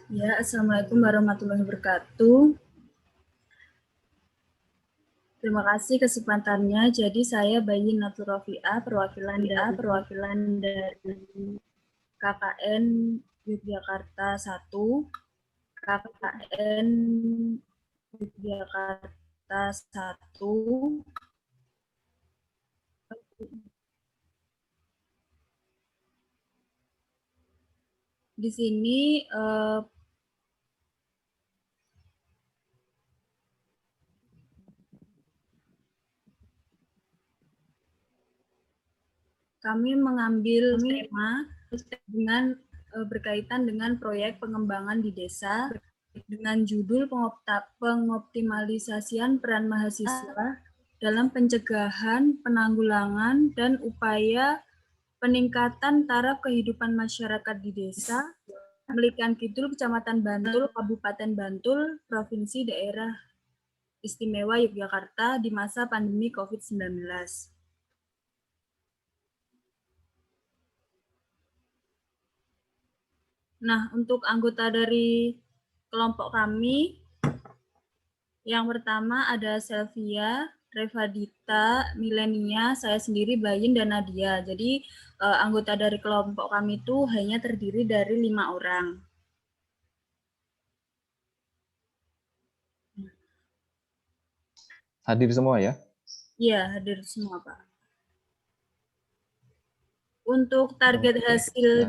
Ya, Assalamualaikum warahmatullahi wabarakatuh. Terima kasih kesempatannya. Jadi saya Bayi Natur Rofiah, perwakilan dari KKN Yogyakarta 1, KKN Yogyakarta 1. Di sini kami mengambil tema dengan berkaitan dengan proyek pengembangan di desa dengan judul pengoptimalisasian peran mahasiswa dalam pencegahan, penanggulangan, dan upaya peningkatan taraf kehidupan masyarakat di desa, Melikan Kidul, Kecamatan Bantul, Kabupaten Bantul, Provinsi Daerah Istimewa Yogyakarta di masa pandemi COVID-19. Nah, untuk anggota dari kelompok kami, yang pertama ada Selvia, Revadita, Milenia, saya sendiri Bayin, dan Nadia. Jadi anggota dari kelompok kami itu hanya terdiri dari 5 orang. Hadir semua ya? Iya, hadir semua, Pak. Untuk target hasil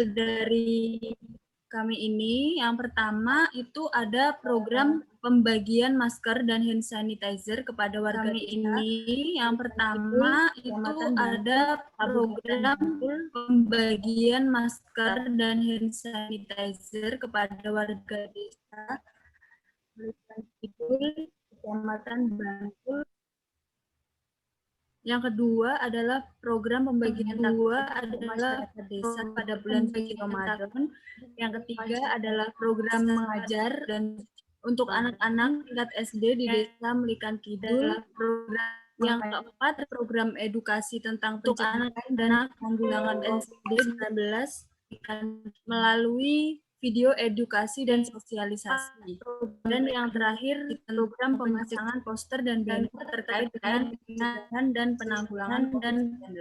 dari kami ini, yang pertama itu ada program pembagian masker dan hand sanitizer kepada warga desa. Yang pertama itu ada program pembagian masker dan hand sanitizer kepada warga desa Kecamatan Bantul. Yang kedua adalah program pembagian masyarakat desa pada bulan suci Ramadan. Yang ketiga adalah program mengajar dan untuk anak-anak tingkat SD di desa Melikan Kidul. Yang keempat, program edukasi tentang pencegahan dan penanggulangan COVID-19 melalui video edukasi dan sosialisasi. Dan yang terakhir, program pemasangan poster dan banner terkait dengan pencegahan dan penanggulangan COVID-19.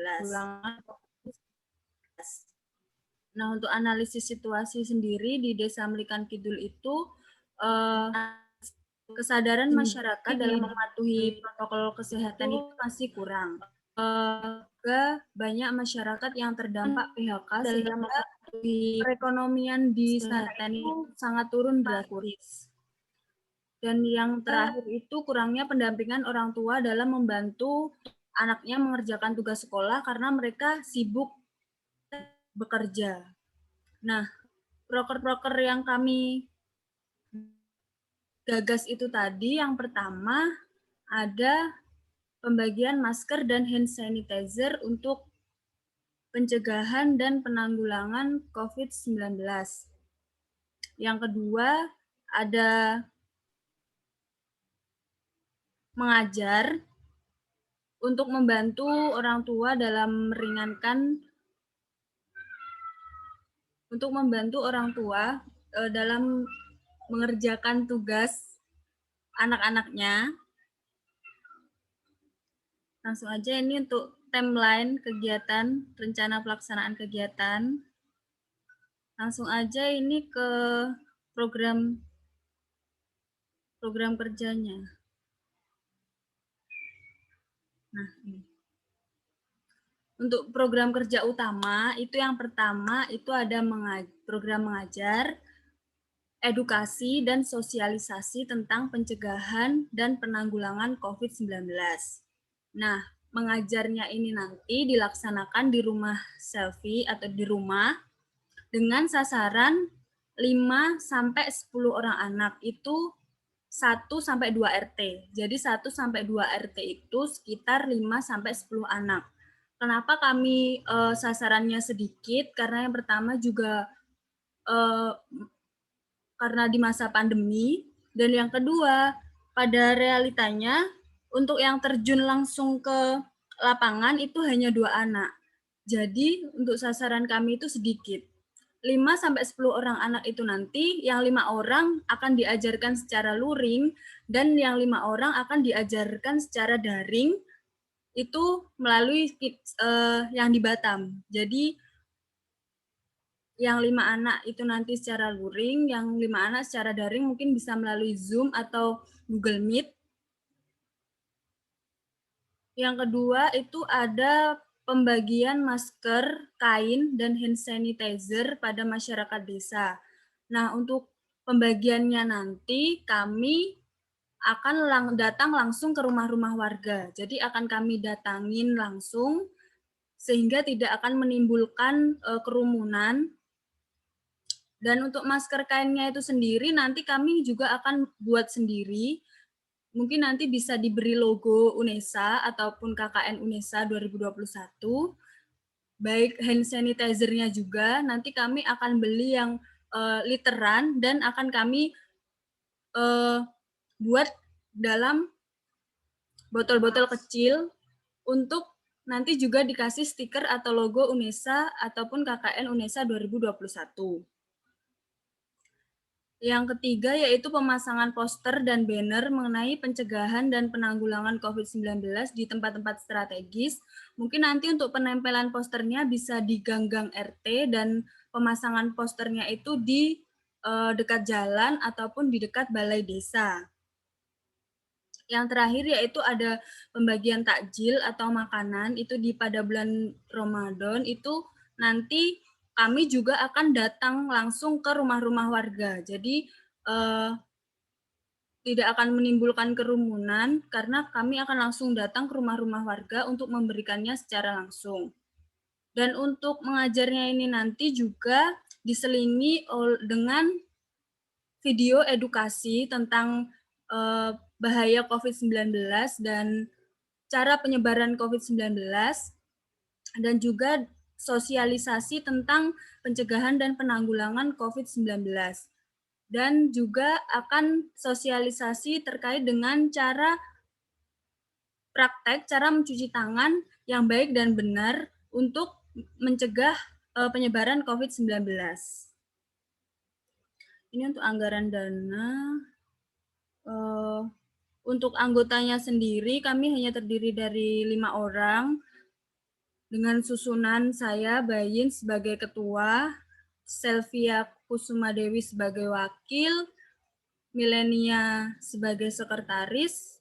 Nah, untuk analisis situasi sendiri di Desa Melikan Kidul itu, kesadaran masyarakat dalam mematuhi protokol kesehatan itu masih kurang. Juga banyak masyarakat yang terdampak PHK sehingga perekonomian di Selatan itu sangat turun drastis. Dan yang terakhir itu kurangnya pendampingan orang tua dalam membantu anaknya mengerjakan tugas sekolah karena mereka sibuk bekerja. Nah, proker-proker yang kami gagas itu tadi, yang pertama ada pembagian masker dan hand sanitizer untuk pencegahan dan penanggulangan COVID-19. Yang kedua, ada mengajar untuk membantu orang tua dalam meringankan dalam mengerjakan tugas anak-anaknya. Langsung aja ini untuk timeline kegiatan, rencana pelaksanaan kegiatan. Langsung aja ini ke program kerjanya. Nah, ini. Untuk program kerja utama, itu yang pertama itu ada program mengajar, edukasi dan sosialisasi tentang pencegahan dan penanggulangan COVID-19. Nah, mengajarnya ini nanti dilaksanakan di rumah selfie atau di rumah dengan sasaran 5 sampai 10 orang anak, itu 1 sampai 2 RT. Jadi 1 sampai 2 RT itu sekitar 5 sampai 10 anak. Kenapa kami sasarannya sedikit? Karena yang pertama juga karena di masa pandemi, dan yang kedua pada realitanya untuk yang terjun langsung ke lapangan itu hanya 2 anak. Jadi untuk sasaran kami itu sedikit. 5-10 orang anak itu nanti, yang 5 orang akan diajarkan secara luring, dan yang 5 orang akan diajarkan secara daring, itu melalui yang di Batam. Jadi, yang 5 anak itu nanti secara luring, yang 5 anak secara daring mungkin bisa melalui Zoom atau Google Meet. Yang kedua itu ada pembagian masker, kain, dan hand sanitizer pada masyarakat desa. Nah, untuk pembagiannya nanti kami akan datang langsung ke rumah-rumah warga. Jadi akan kami datangin langsung sehingga tidak akan menimbulkan kerumunan. Dan untuk masker kainnya itu sendiri nanti kami juga akan buat sendiri. Mungkin nanti bisa diberi logo UNESA ataupun KKN UNESA 2021. Baik hand sanitizer-nya juga, nanti kami akan beli yang literan dan akan kami buat dalam botol-botol kecil untuk nanti juga dikasih stiker atau logo UNESA ataupun KKN UNESA 2021. Yang ketiga yaitu pemasangan poster dan banner mengenai pencegahan dan penanggulangan COVID-19 di tempat-tempat strategis. Mungkin nanti untuk penempelan posternya bisa di gang-gang RT dan pemasangan posternya itu di dekat jalan ataupun di dekat balai desa. Yang terakhir yaitu ada pembagian takjil atau makanan itu pada bulan Ramadan itu nanti kami juga akan datang langsung ke rumah-rumah warga. Jadi tidak akan menimbulkan kerumunan karena kami akan langsung datang ke rumah-rumah warga untuk memberikannya secara langsung. Dan untuk mengajarnya ini nanti juga diselingi dengan video edukasi tentang bahaya COVID-19 dan cara penyebaran COVID-19 dan juga sosialisasi tentang pencegahan dan penanggulangan COVID-19. Dan juga akan sosialisasi terkait dengan cara praktek, cara mencuci tangan yang baik dan benar untuk mencegah penyebaran COVID-19. Ini untuk anggaran dana. Untuk anggotanya sendiri, kami hanya terdiri dari 5 orang, dengan susunan saya, Bayin, sebagai ketua, Selvia Kusuma Dewi sebagai wakil, Milenia sebagai sekretaris,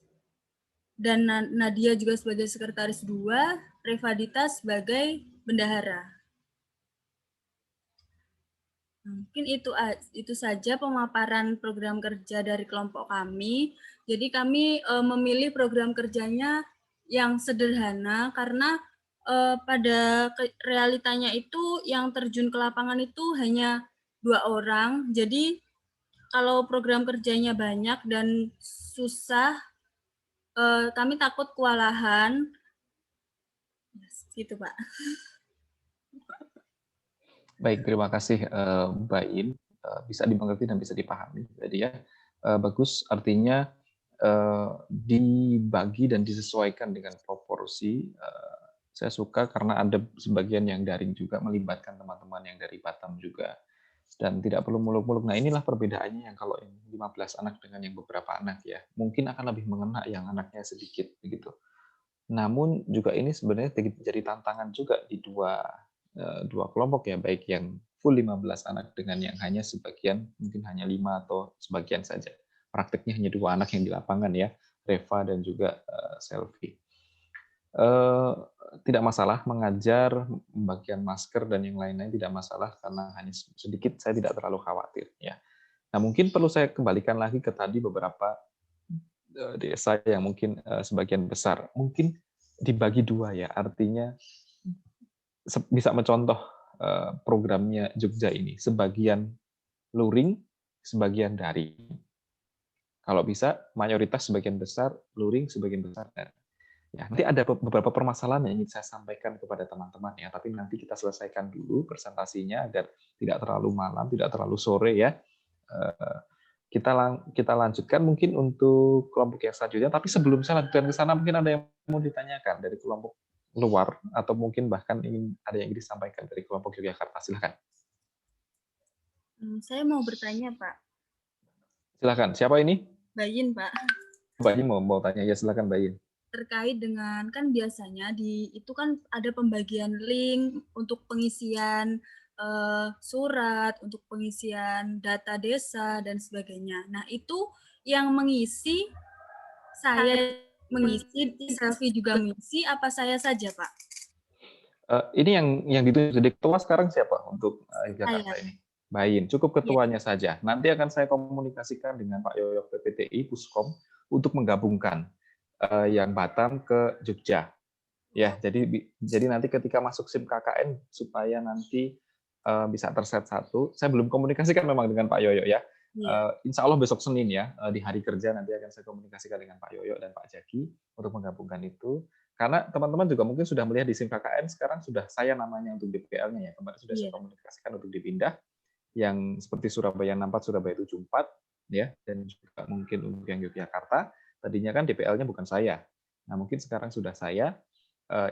dan Nadia juga sebagai sekretaris 2, Revadita sebagai bendahara. Mungkin itu saja pemaparan program kerja dari kelompok kami. Jadi kami memilih program kerjanya yang sederhana karena pada realitanya itu yang terjun ke lapangan itu hanya 2 orang. Jadi kalau program kerjanya banyak dan susah, kami takut kewalahan. Gitu, Pak. Baik, terima kasih Mbak In. Bisa dimengerti dan bisa dipahami. Jadi ya, bagus, artinya dibagi dan disesuaikan dengan proporsi. Saya suka karena ada sebagian yang daring juga, melibatkan teman-teman yang dari Batam juga. Dan tidak perlu muluk-muluk. Nah, inilah perbedaannya yang kalau 15 anak dengan yang beberapa anak ya. Mungkin akan lebih mengena yang anaknya sedikit begitu. Namun juga ini sebenarnya jadi tantangan juga di dua kelompok ya, baik yang full 15 anak dengan yang hanya sebagian, mungkin hanya 5 atau sebagian saja. Prakteknya hanya 2 anak yang di lapangan ya, Reva dan juga Selfie. Tidak masalah mengajar, pembagian masker dan yang lain-lain tidak masalah karena hanya sedikit, saya tidak terlalu khawatir ya. Nah, mungkin perlu saya kembalikan lagi ke tadi beberapa desa yang mungkin sebagian besar mungkin dibagi 2 ya, artinya bisa mencontoh programnya Jogja ini, sebagian luring, sebagian daring. Kalau bisa, mayoritas sebagian besar luring, sebagian besar daring. Ya, nanti ada beberapa permasalahan yang ingin saya sampaikan kepada teman-teman ya, tapi nanti kita selesaikan dulu presentasinya agar tidak terlalu malam, tidak terlalu sore ya. Kita lanjutkan mungkin untuk kelompok yang selanjutnya, tapi sebelum saya lanjutkan ke sana mungkin ada yang mau ditanyakan dari kelompok luar atau mungkin bahkan ada yang ingin disampaikan dari kelompok Yogyakarta. Silakan. Saya mau bertanya, Pak. Silakan. Siapa ini? Bayin, Pak. Mbak Yin mau tanya. Ya, silakan Mbak Yin. Terkait dengan kan biasanya itu kan ada pembagian link untuk pengisian surat, untuk pengisian data desa dan sebagainya. Nah, itu yang mengisi saya mengisi, Selfie juga mengisi, apa saya saja, Pak? Ini yang dituju jadi ketua sekarang siapa untuk Jakarta Saya. ini? Bayin, cukup Iya. ketuanya saja. Nanti akan saya komunikasikan dengan Pak Yoyok PPTI Puskom untuk menggabungkan yang Batam ke Jogja. Ya, jadi nanti ketika masuk SIM KKN supaya nanti bisa terset satu. Saya belum komunikasikan memang dengan Pak Yoyo ya. Iya. Insya Allah besok Senin ya, di hari kerja nanti akan saya komunikasikan dengan Pak Yoyo dan Pak Jaki untuk menggabungkan itu. Karena teman-teman juga mungkin sudah melihat di SIM KKN sekarang sudah saya namanya untuk DPL-nya ya. Kemarin sudah saya Iya. komunikasikan untuk dipindah yang seperti Surabaya 64, Surabaya 74 ya, dan juga mungkin untuk yang Yogyakarta. Tadinya kan DPL-nya bukan saya. Nah, mungkin sekarang sudah saya.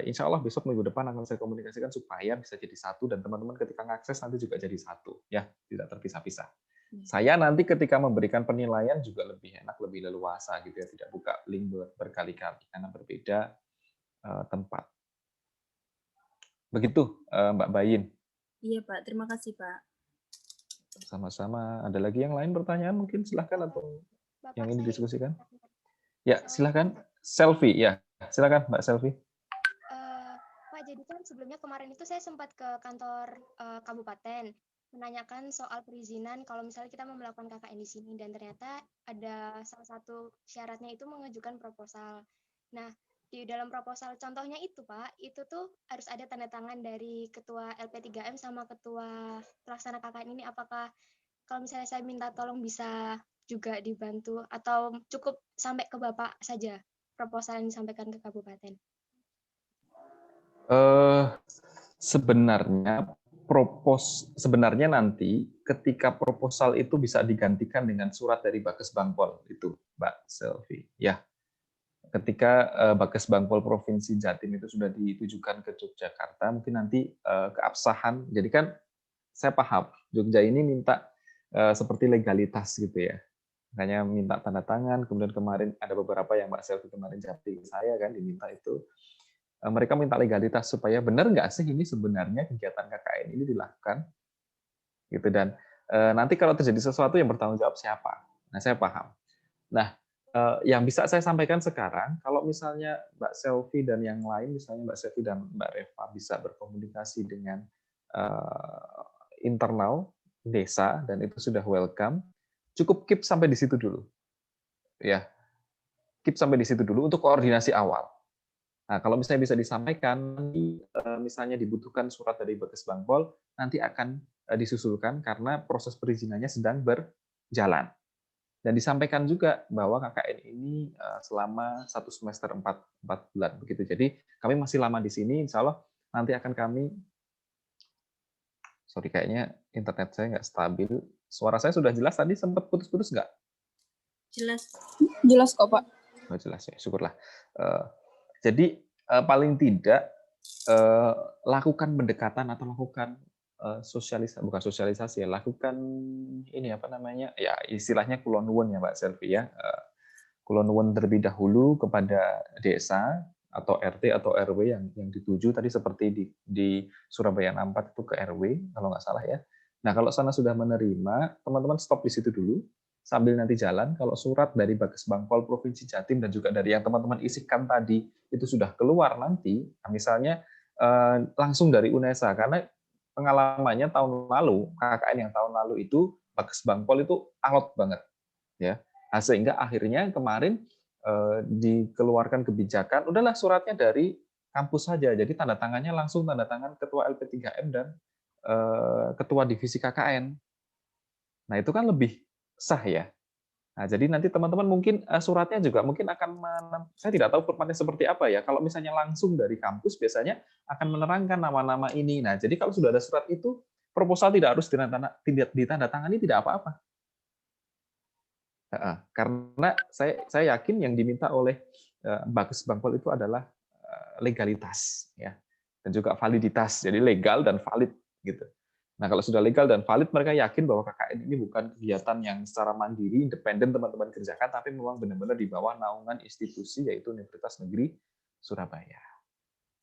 Insya Allah besok minggu depan akan saya komunikasikan supaya bisa jadi satu dan teman-teman ketika mengakses nanti juga jadi satu, ya tidak terpisah-pisah. Saya nanti ketika memberikan penilaian juga lebih enak, lebih leluasa gitu ya, tidak buka link berkali-kali karena berbeda tempat. Begitu Mbak Bayin. Iya Pak, terima kasih Pak. Sama-sama. Ada lagi yang lain pertanyaan mungkin silahkan atau Bapak yang ini saya diskusikan? Ya silahkan. Selfie ya, silakan Mbak Selfie. Pak, jadi kan sebelumnya kemarin itu saya sempat ke kantor kabupaten menanyakan soal perizinan kalau misalnya kita mau melakukan KKN di sini dan ternyata ada salah satu syaratnya itu mengajukan proposal. Nah, di dalam proposal contohnya itu Pak, itu tuh harus ada tanda tangan dari ketua LP3M sama ketua pelaksana KKN ini. Apakah kalau misalnya saya minta tolong bisa juga dibantu atau cukup sampai ke Bapak saja proposal yang disampaikan ke kabupaten? Sebenarnya nanti ketika proposal itu bisa digantikan dengan surat dari Bakes Bangpol itu, Mbak Selvi. Ya, ketika Bakes Bangpol Provinsi Jatim itu sudah ditujukan ke Yogyakarta, mungkin nanti keabsahan. Jadi kan saya paham Jogja ini minta seperti legalitas gitu ya. Makanya minta tanda tangan. Kemudian kemarin ada beberapa yang Mbak Selvi kemarin japri saya kan diminta itu. Mereka minta legalitas supaya benar nggak sih ini sebenarnya kegiatan KKN ini dilakukan gitu dan nanti kalau terjadi sesuatu yang bertanggung jawab siapa. Nah saya paham. Nah yang bisa saya sampaikan sekarang kalau misalnya Mbak Selvi dan yang lain misalnya Mbak Selvi dan Mbak Reva bisa berkomunikasi dengan internal desa dan itu sudah welcome, cukup keep sampai di situ dulu ya, keep sampai di situ dulu untuk koordinasi awal. Nah, kalau misalnya bisa disampaikan, misalnya dibutuhkan surat dari Bakes Bangpol, nanti akan disusulkan karena proses perizinannya sedang berjalan. Dan disampaikan juga bahwa KKN ini selama 1 semester 4 bulan. Begitu. Jadi kami masih lama di sini, insya Allah nanti akan kami, sorry kayaknya internet saya nggak stabil. Suara saya sudah jelas tadi, sempat putus-putus nggak? Jelas. Jelas kok Pak. Oh, jelas ya, syukurlah. Jadi paling tidak lakukan pendekatan atau lakukan bukan sosialisasi ya, lakukan ini apa namanya ya istilahnya kulon nuwun ya Mbak Selvi ya, kulon nuwun terlebih dahulu kepada desa atau RT atau RW yang dituju tadi seperti di Surabaya 64 itu ke RW kalau nggak salah ya. Nah kalau sana sudah menerima, teman-teman stop di situ dulu sambil nanti jalan. Kalau surat dari Bakes Bangpol Provinsi Jatim dan juga dari yang teman-teman isikan tadi itu sudah keluar nanti, misalnya langsung dari UNESA karena pengalamannya tahun lalu KKN yang tahun lalu itu Bakes Bangpol itu alot banget ya. Nah, sehingga akhirnya kemarin dikeluarkan kebijakan udahlah suratnya dari kampus saja. Jadi tanda tangannya langsung tanda tangan ketua LP3M dan ketua divisi KKN. Nah, itu kan lebih sah ya. Nah, jadi nanti teman-teman mungkin suratnya juga mungkin akan saya tidak tahu formatnya seperti apa ya. Kalau misalnya langsung dari kampus biasanya akan menerangkan nama-nama ini. Nah, jadi kalau sudah ada surat itu proposal tidak harus ditandatangani tidak apa-apa. Karena saya yakin yang diminta oleh Bakes Bangpol itu adalah legalitas ya dan juga validitas. Jadi legal dan valid gitu. Nah, kalau sudah legal dan valid, mereka yakin bahwa KKN ini bukan kegiatan yang secara mandiri, independen teman-teman kerjakan, tapi memang benar-benar di bawah naungan institusi, yaitu Universitas Negeri Surabaya.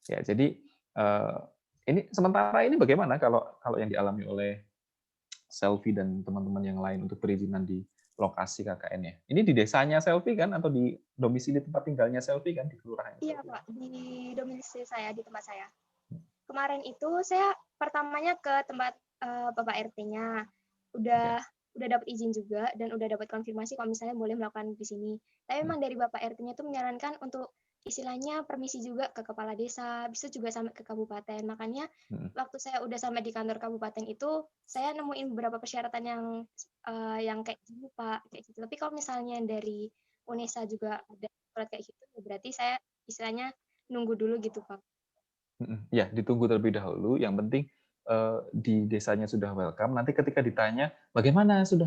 Ya, jadi ini sementara ini bagaimana kalau yang dialami oleh Selvi dan teman-teman yang lain untuk perizinan di lokasi KKN-nya? Ini di desanya Selvi kan, atau di domisili tempat tinggalnya Selvi kan, di kelurahan? Iya Pak, di domisili saya, di tempat saya. Kemarin itu saya pertamanya ke tempat Bapak RT-nya, udah dapat izin juga dan udah dapat konfirmasi kalau misalnya boleh melakukan di sini. Tapi memang dari Bapak RT-nya itu menyarankan untuk istilahnya permisi juga ke kepala desa, bisa juga sampai ke kabupaten. Makanya waktu saya udah sampai di kantor kabupaten itu, saya nemuin beberapa persyaratan yang kayak gitu Pak, kayak gitu. Tapi kalau misalnya dari UNESA juga ada surat kayak gitu, berarti saya istilahnya nunggu dulu gitu Pak. Ya, ditunggu terlebih dahulu. Yang penting di desanya sudah welcome. Nanti ketika ditanya, bagaimana sudah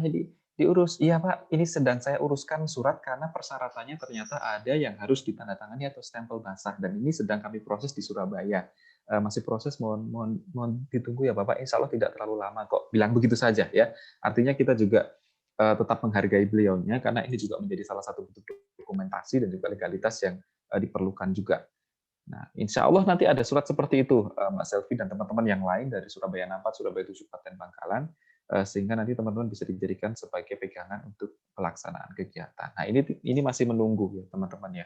diurus? Iya Pak, ini sedang saya uruskan surat karena persyaratannya ternyata ada yang harus ditandatangani atau stempel basah. Dan ini sedang kami proses di Surabaya. Masih proses, mohon ditunggu ya Bapak. Insya Allah tidak terlalu lama kok. Bilang begitu saja ya. Artinya kita juga tetap menghargai beliaunya karena ini juga menjadi salah satu bentuk dokumentasi dan juga legalitas yang diperlukan juga. Nah, insya Allah nanti ada surat seperti itu, Mbak Selvi dan teman-teman yang lain dari Surabaya 64, Surabaya 7, Kabupaten Bangkalan, sehingga nanti teman-teman bisa dijadikan sebagai pegangan untuk pelaksanaan kegiatan. Nah, ini masih menunggu ya teman-teman ya.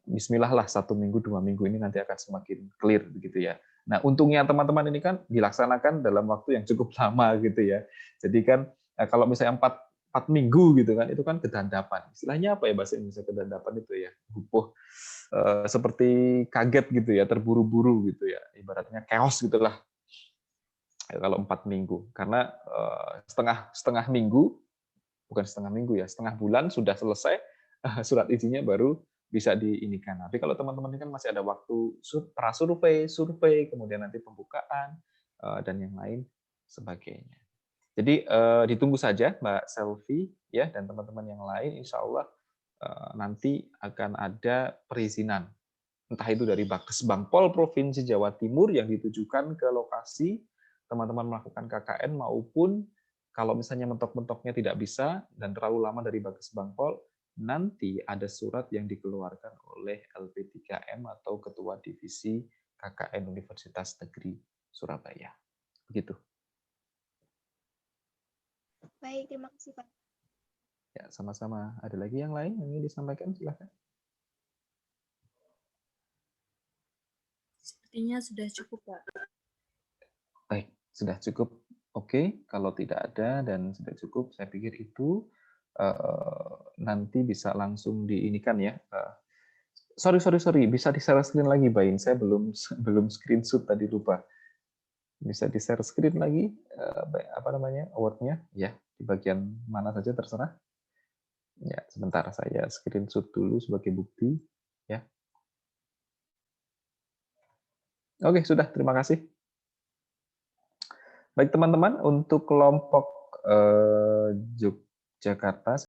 Bismillah lah 1 minggu, 2 minggu ini nanti akan semakin clear begitu ya. Nah, untungnya teman-teman ini kan dilaksanakan dalam waktu yang cukup lama gitu ya. Jadi kan kalau misalnya 4 minggu gitu kan, itu kan kedandapan. Istilahnya apa ya bahasa Indonesia kedandapan itu ya? Bupuh, seperti kaget gitu ya, terburu-buru gitu ya. Ibaratnya chaos gitulah. Kalau 4 minggu. Karena setengah minggu, bukan setengah minggu ya, setengah bulan sudah selesai, surat izinnya baru bisa diinikan. Tapi kalau teman-teman ini kan masih ada waktu survei, kemudian nanti pembukaan, dan yang lain sebagainya. Jadi ditunggu saja Mbak Selvi ya dan teman-teman yang lain, insya Allah nanti akan ada perizinan. Entah itu dari Bakesbangpol Provinsi Jawa Timur yang ditujukan ke lokasi teman-teman melakukan KKN maupun kalau misalnya mentok-mentoknya tidak bisa dan terlalu lama dari Bakesbangpol, nanti ada surat yang dikeluarkan oleh LP3M atau Ketua Divisi KKN Universitas Negeri Surabaya. Begitu. Baik, terima kasih Pak. Ya, sama-sama. Ada lagi yang lain yang ingin disampaikan? Silakan. Sepertinya sudah cukup, Pak. Baik, sudah cukup. Oke, kalau tidak ada dan sudah cukup, saya pikir itu nanti bisa langsung diinikan ya. Sorry, bisa di-share screen lagi, Bain. Saya belum screenshot tadi, lupa. Bisa di-share screen lagi, award-nya, ya, di bagian mana saja terserah. Ya, sebentar saya screenshot dulu sebagai bukti, ya. Oke, sudah. Terima kasih. Baik teman-teman, untuk kelompok Yogyakarta